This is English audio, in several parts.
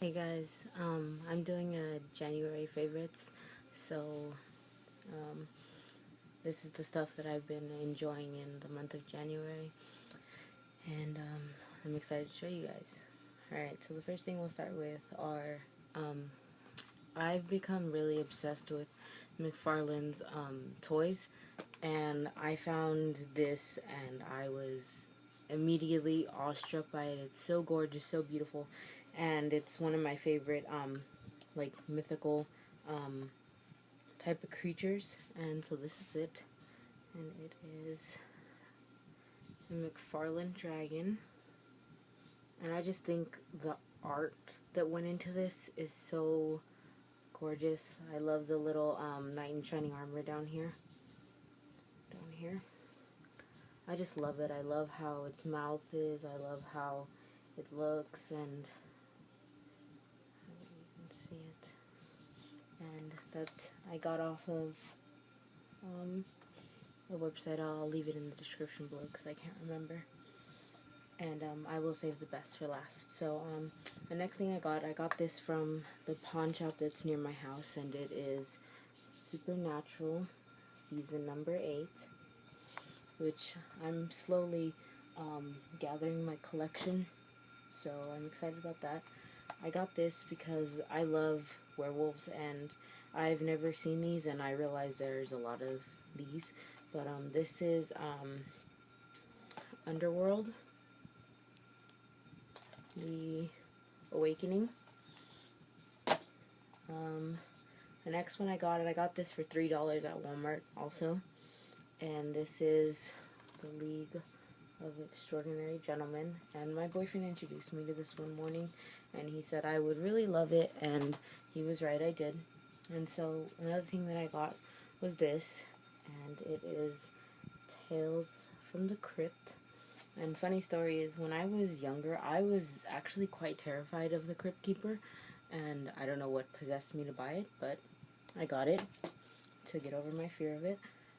Hey guys, I'm doing a January favorites, so um, this is the stuff that I've been enjoying in the month of January, and I'm excited to show you guys. Alright, so the first thing we'll start with are, I've become really obsessed with McFarland's toys, and I found this and I was immediately awestruck by it. It's so gorgeous, so beautiful, and it's one of my favorite like mythical type of creatures. And so this is it, and it is a McFarland Dragon, and I just think the art that went into this is so gorgeous. I love the little knight in shining armor down here. I just love it. I love how its mouth is. I love how it looks, and you can see it. And that I got off of the website. I'll leave it in the description below because I can't remember. And I will save the best for last. So the next thing I got this from the pawn shop that's near my house, and it is Supernatural season number 8, which I'm slowly gathering my collection, so I'm excited about that. I got this because I love werewolves, and I've never seen these, and I realize there's a lot of these, but this is Underworld, the Awakening. The next one I got this for $3 at Walmart also, and this is the League of Extraordinary Gentlemen, and my boyfriend introduced me to this one morning, and he said I would really love it, and he was right, I did. And so another thing that I got was this, and it is Tales from the Crypt. And funny story is, when I was younger, I was actually quite terrified of the Crypt Keeper, and I don't know what possessed me to buy it, but I got it to get over my fear of it.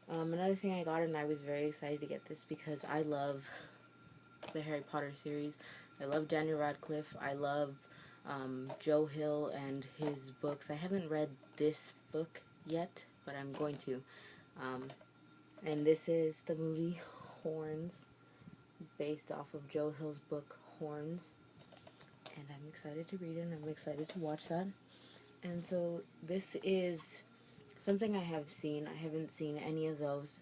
Another thing I got, and I was very excited to get this because I love the Harry Potter series. I love Daniel Radcliffe. I love Joe Hill and his books. I haven't read this book yet, but I'm going to. And this is the movie Horns, based off of Joe Hill's book Horns. And I'm excited to read it, and I'm excited to watch that. And so this is something I have seen. I haven't seen any of those,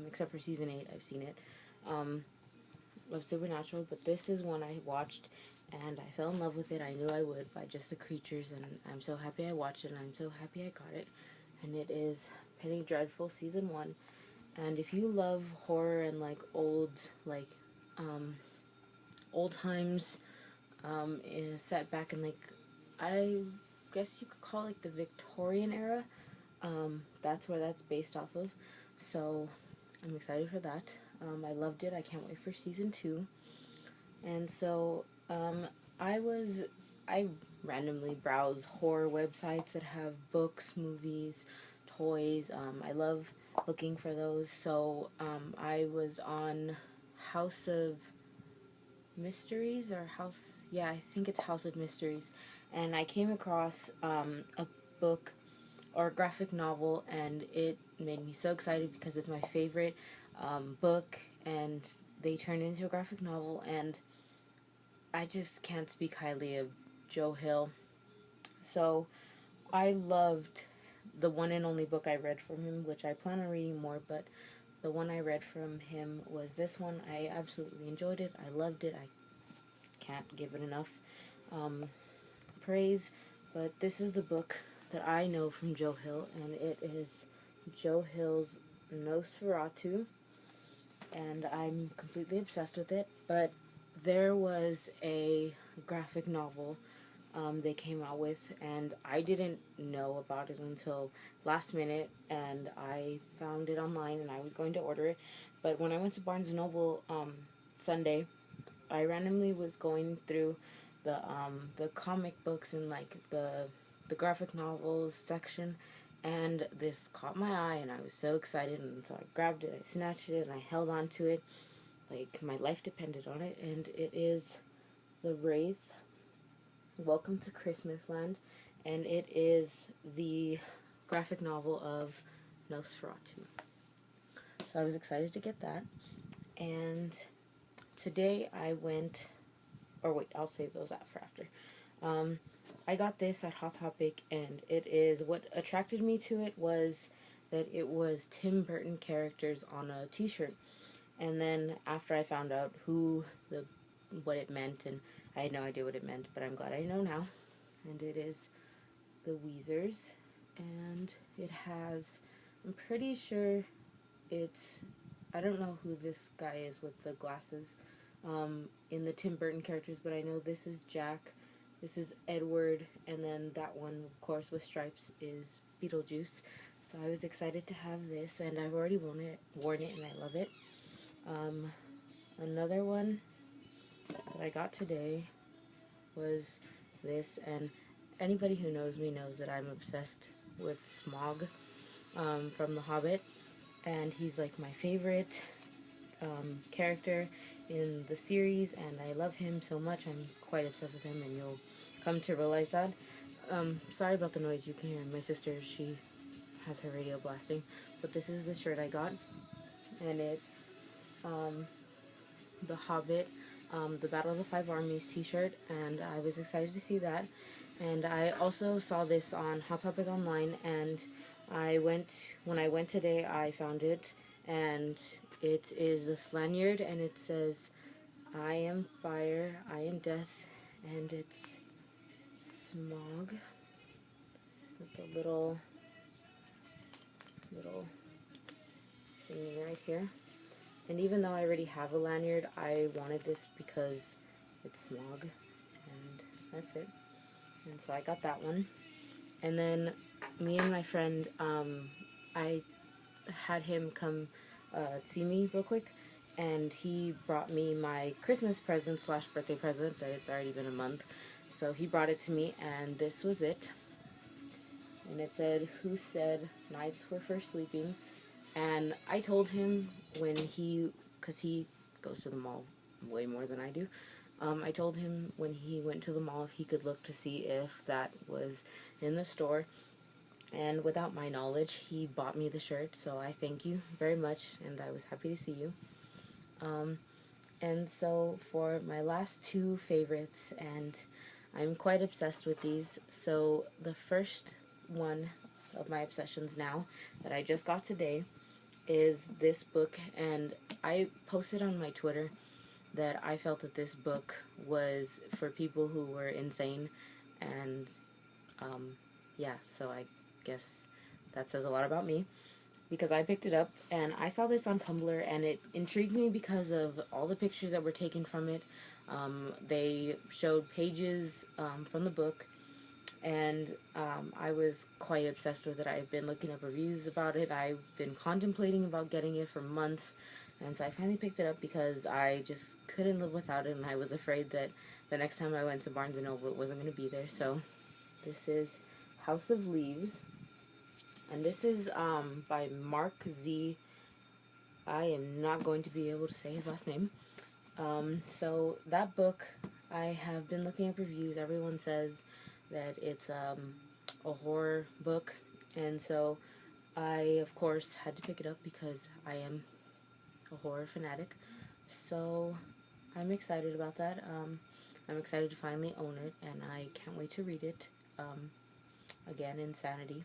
except for season 8. I've seen it, of Supernatural, but this is one I watched, and I fell in love with it. I knew I would by just the creatures, and I'm so happy I watched it, and I'm so happy I got it. And it is Penny Dreadful season 1. And if you love horror and like old times, is set back in, like, I guess you could call it, like, the Victorian era. That's where that's based off of. So I'm excited for that. I loved it. I can't wait for season 2. And so I randomly browse horror websites that have books, movies, toys. I love looking for those. So I was on House of Mysteries, or I think it's House of Mysteries, and I came across a book or a graphic novel, and it made me so excited because it's my favorite book, and they turned into a graphic novel, and I just can't speak highly of Joe Hill. So I loved the one and only book I read from him, which I plan on reading more, but the one I read from him was this one. I absolutely enjoyed it. I loved it. I can't give it enough praise, but this is the book that I know from Joe Hill, and it is Joe Hill's Nosferatu, and I'm completely obsessed with it. But there was a graphic novel they came out with, and I didn't know about it until last minute, and I found it online, and I was going to order it. But when I went to Barnes & Noble Sunday, I randomly was going through the comic books and like the graphic novels section, and this caught my eye, and I was so excited, and so I grabbed it, I snatched it, and I held on to it like my life depended on it. And it is the Wraith, Welcome to Christmas Land, and it is the graphic novel of Nosferatu. So I was excited to get that, and today I went, or wait, I'll save those out for after. I got this at Hot Topic, and it is, what attracted me to it was that it was Tim Burton characters on a t-shirt. And then after I found out what it meant, and I had no idea what it meant, but I'm glad I know now. And it is the Weezers, and it has, I'm pretty sure I don't know who this guy is with the glasses in the Tim Burton characters, but I know this is Jack, this is Edward, and then that one, of course, with stripes is Beetlejuice. So I was excited to have this, and I've already worn it, and I love it. Another one that I got today was this, and anybody who knows me knows that I'm obsessed with Smaug from The Hobbit, and he's like my favorite character in the series, and I love him so much. I'm quite obsessed with him, and you'll come to realize that. Sorry about the noise you can hear. My sister, she has her radio blasting, but this is the shirt I got, and it's The Hobbit, the Battle of the Five Armies t-shirt, and I was excited to see that. And I also saw this on Hot Topic Online, and when I went today, I found it, and it is this lanyard, and it says, "I am fire, I am death," and it's Smaug with the little thingy right here. And even though I already have a lanyard, I wanted this because it's Smaug, and that's it. And so I got that one. And then me and my friend, I had him come see me real quick, and he brought me my Christmas present / birthday present that it's already been a month. So he brought it to me, and this was it. And it said, "Who said nights were for sleeping?" And I told him because he goes to the mall way more than I do, I told him when he went to the mall if he could look to see if that was in the store. And without my knowledge, he bought me the shirt, so I thank you very much, and I was happy to see you. And so for my last two favorites, and I'm quite obsessed with these, so the first one of my obsessions now that I just got today is this book, and I posted on my Twitter that I felt that this book was for people who were insane, and yeah, so I guess that says a lot about me, because I picked it up, and I saw this on Tumblr, and it intrigued me because of all the pictures that were taken from it. They showed pages from the book, and I was quite obsessed with it. I've been looking up reviews about it. I've been contemplating about getting it for months, and so I finally picked it up because I just couldn't live without it, and I was afraid that the next time I went to Barnes & Noble it wasn't going to be there. So this is House of Leaves, and this is by Mark Z. I am not going to be able to say his last name. So that book, I have been looking up reviews. Everyone says that it's a horror book, and so I of course had to pick it up because I am a horror fanatic. So I'm excited about that. I'm excited to finally own it, and I can't wait to read it. Again, Insanity.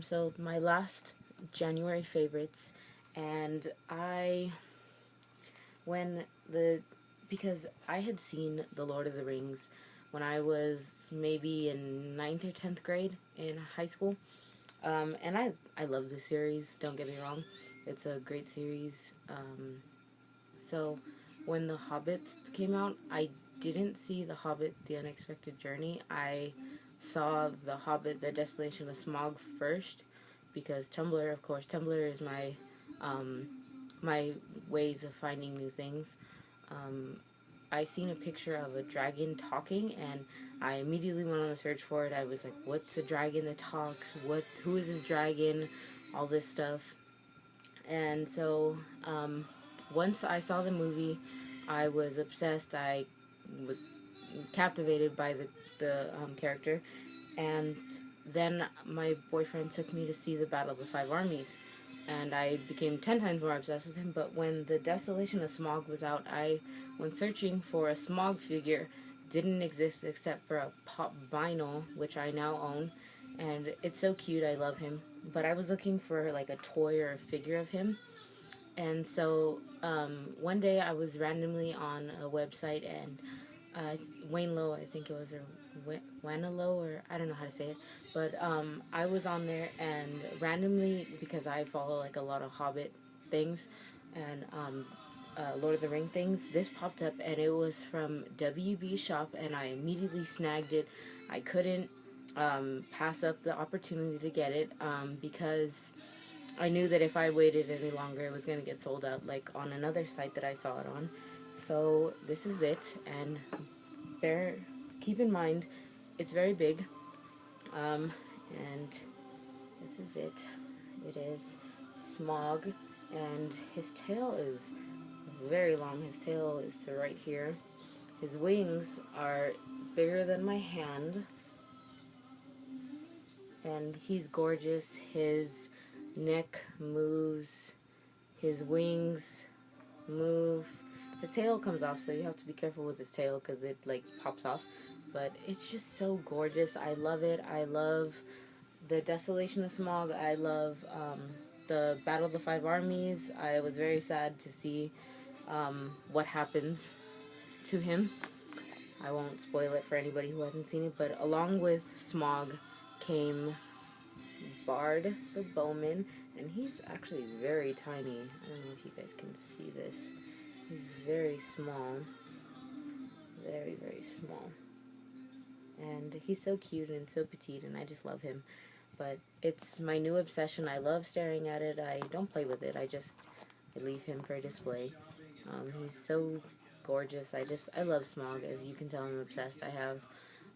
So my last January favorites, and because I had seen The Lord of the Rings when I was maybe in 9th or 10th grade in high school. And I love the series, don't get me wrong. It's a great series. So when The Hobbit came out, I didn't see The Hobbit, The Unexpected Journey. I saw The Hobbit, The Desolation of Smaug first, because Tumblr, of course, Tumblr is my my ways of finding new things. I seen a picture of a dragon talking, and I immediately went on a search for it. I was like, what's a dragon that talks? Who is this dragon? All this stuff. And so, once I saw the movie, I was obsessed. I was captivated by the character. And then my boyfriend took me to see the Battle of the Five Armies, and I became 10 times more obsessed with him. But when the Desolation of Smaug was out, I went searching for a Smaug figure. Didn't exist except for a pop vinyl, which I now own, and it's so cute. I love him. But I was looking for like a toy or a figure of him, and so one day I was randomly on a website, and Wayne Lowe, I think it was, or Wanalo, or I don't know how to say it, but I was on there, and randomly, because I follow like a lot of Hobbit things and Lord of the Ring things, this popped up, and it was from WB Shop, and I immediately snagged it. I couldn't pass up the opportunity to get it because I knew that if I waited any longer, it was going to get sold out, like on another site that I saw it on. So this is it, and keep in mind, it's very big, and this is it. It is Smaug, and his tail is very long. His tail is to right here. His wings are bigger than my hand, and he's gorgeous. His neck moves, his wings move. His tail comes off, so you have to be careful with his tail because it like pops off. But it's just so gorgeous. I love it. I love the Desolation of Smaug. I love the Battle of the Five Armies. I was very sad to see what happens to him. I won't spoil it for anybody who hasn't seen it, but along with Smaug came Bard the Bowman, and he's actually very tiny. I don't know if you guys can see this. He's very small. Very, very small. And he's so cute and so petite, and I just love him. But it's my new obsession. I love staring at it. I don't play with it. I leave him for display. He's so gorgeous. I love Smaug. As you can tell, I'm obsessed. I have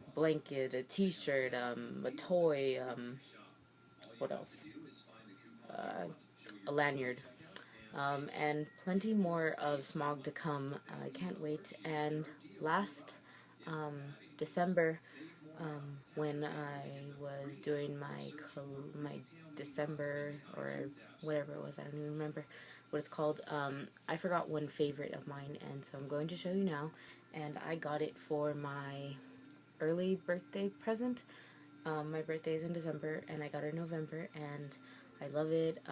a blanket, a t-shirt, a toy, what else? A lanyard. And plenty more of Smaug to come. I can't wait. And last December, when I was doing my December, or whatever it was, I don't even remember what it's called, I forgot one favorite of mine, and so I'm going to show you now. And I got it for my early birthday present. My birthday is in December, and I got it in November, and I love it.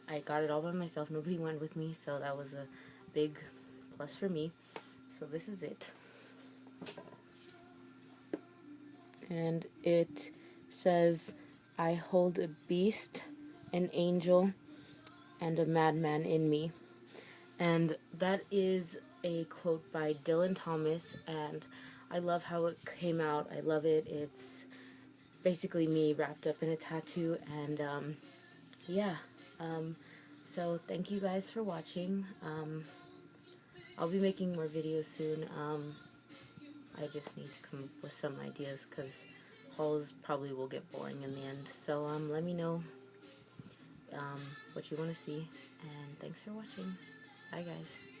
I got it all by myself. Nobody went with me, so that was a big plus for me. So this is it. And it says, "I hold a beast, an angel, and a madman in me." And that is a quote by Dylan Thomas, and I love how it came out. I love it. It's basically me wrapped up in a tattoo, and yeah. So thank you guys for watching. I'll be making more videos soon. I just need to come up with some ideas because hauls probably will get boring in the end. So let me know what you want to see, and thanks for watching. Bye guys.